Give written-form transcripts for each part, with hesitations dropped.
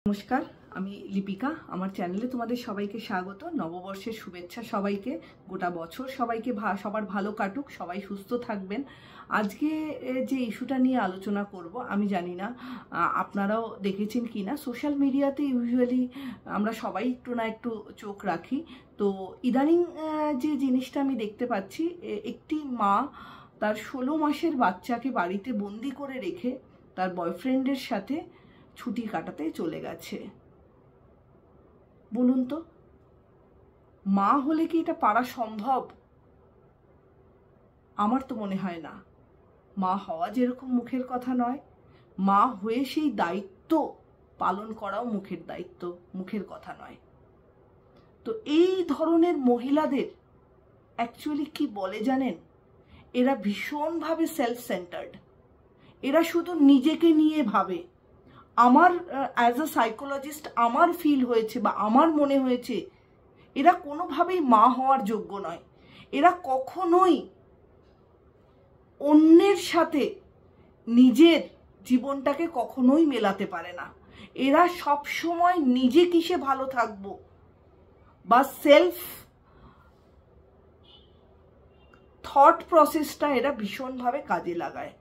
নমস্কার, আমি লিপিকা। আমার চ্যানেলে তোমাদের সবাইকে স্বাগত। নববর্ষের শুভেচ্ছা সবাইকে। গোটা বছর সবাইকে সবার ভালো কাটুক, সবাই সুস্থ থাকবেন। আজকে যে ইস্যুটা নিয়ে আলোচনা করব, আমি জানি না আপনারাও দেখেছেন কি না। সোশ্যাল মিডিয়াতে ইউজুয়ালি আমরা সবাই একটু না একটু চোখ রাখি। তো ইদানিং যে জিনিসটা আমি দেখতে পাচ্ছি, একটি মা তার 16 মাসের বাচ্চাকে বাড়িতে বন্দি করে রেখে তার বয়ফ্রেন্ডের সাথে ছুটি কাটাতে চলে গেছে। বলুন তো, মা হলে কি এটা পারা সম্ভব? আমার তো মনে হয় না। মা হওয়া যেরকম মুখের কথা নয়, মা হয়ে সেই দায়িত্ব পালন করাও মুখের কথা নয়। তো এই ধরনের মহিলাদের অ্যাকচুয়ালি কি বলে জানেন? এরা ভীষণভাবে সেলফ সেন্টার্ড। এরা শুধু নিজেকে নিয়ে ভাবে। আমার অ্যাজ আ সাইকোলজিস্ট আমার ফিল হয়েছে বা আমার মনে হয়েছে এরা কোনোভাবেই মা হওয়ার যোগ্য নয়। এরা কখনোই অন্যের সাথে নিজের জীবনটাকে কখনোই মেলাতে পারে না। এরা সব সময় নিজে কিসে ভালো থাকবো বা সেলফ থট প্রসেসটা এরা ভীষণভাবে কাজে লাগায়।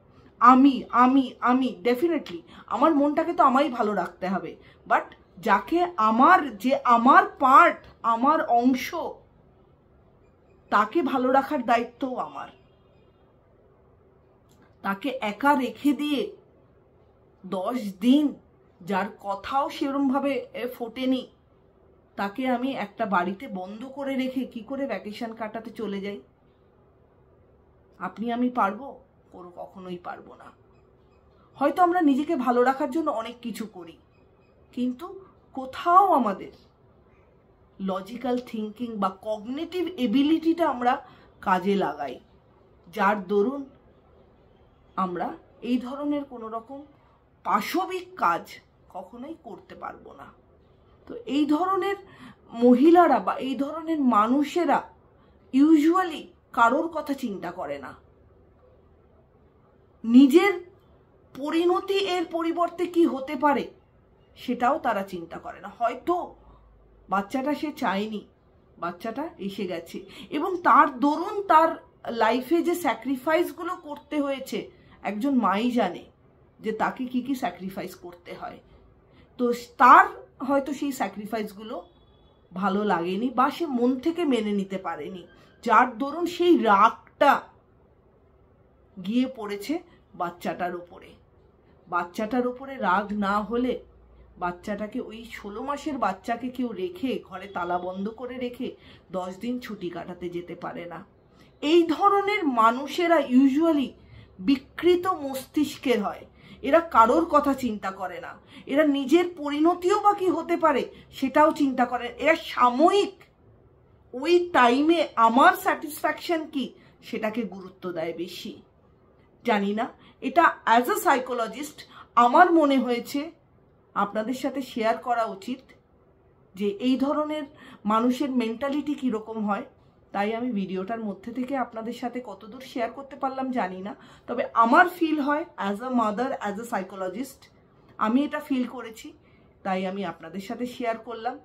আমি ডেফিনেটলি আমার মনটাকে তো আমারই ভালো রাখতে হবে, বাট যাকে আমার পার্ট, আমার অংশ, তাকে ভালো রাখার দায়িত্বও আমার। তাকে একা রেখে দিয়ে 10 দিন যার কথাও সেরকম ভাবে ফোটেনি, তাকে আমি একটা বাড়িতে বন্ধ করে রেখে কি করে ভ্যাকেশন কাটাতে চলে যাই? আপনি আমি পারবো? কখনোই পারবো না। হয়তো আমরা নিজেকে ভালো রাখার জন্য অনেক কিছু করি, কিন্তু কোথাও আমাদের লজিক্যাল থিঙ্কিং বা কগনিটিভ এবিলিটিটা আমরা কাজে লাগাই, যার দরুন আমরা এই ধরনের কোনো রকম পাশবিক কাজ কখনোই করতে পারবো না। তো এই ধরনের মহিলারা বা এই ধরনের মানুষেরা ইউজুয়ালি কারোর কথা চিন্তা করে না। নিজের পরিণতি এর পরিবর্তে কি হতে পারে সেটাও তারা চিন্তা করে না। হয়তো বাচ্চাটা সে চায়নি, বাচ্চাটা এসে গেছে, এবং তার দরুন তার লাইফে যে স্যাক্রিফাইসগুলো করতে হয়েছে একজন মাই জানে যে তাকে কি কি স্যাক্রিফাইস করতে হয়। তো তার হয়তো সেই স্যাক্রিফাইসগুলো ভালো লাগেনি বা সে মন থেকে মেনে নিতে পারেনি, যার দরুন সেই রাগটা গিয়ে পড়েছে বাচ্চাটার উপরে। বাচ্চাটার উপরে রাগ না হলে বাচ্চাটাকে, ওই 16 মাসের বাচ্চাকে কেউ রেখে ঘরে তালা বন্ধ করে রেখে 10 দিন ছুটি কাটাতে যেতে পারে না। এই ধরনের মানুষেরা ইউজুয়ালি বিকৃত মস্তিষ্কের হয়। এরা কারোর কথা চিন্তা করে না। এরা নিজের পরিণতিও বা কি হতে পারে সেটাও চিন্তা করে। এরা সাময়িক ওই টাইমে আমার স্যাটিসফ্যাকশন কি সেটাকে গুরুত্ব দেয় বেশি। জানি না, এটা অ্যাজ আ সাইকোলজিস্ট আমার মনে হয়েছে আপনাদের সাথে শেয়ার করা উচিত যে এই ধরনের মানুষের মেন্টালিটি কীরকম হয়। তাই আমি ভিডিওটার মধ্যে থেকে আপনাদের সাথে কতদূর শেয়ার করতে পারলাম জানি না, তবে আমার ফিল হয় as a mother, as a psychologist আমি এটা ফিল করেছি, তাই আমি আপনাদের সাথে শেয়ার করলাম।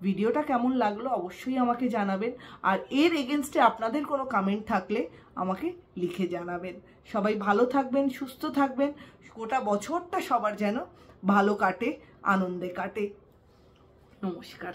ভিডিওটা কেমন লাগলো অবশ্যই আমাকে জানাবেন, আর এর এগেনস্টে আপনাদের কোনো কমেন্ট থাকলে আমাকে লিখে জানাবেন। সবাই ভালো থাকবেন, সুস্থ থাকবেন, গোটা বছরটা সবার যেন ভালো কাটে, আনন্দে কাটে। নমস্কার।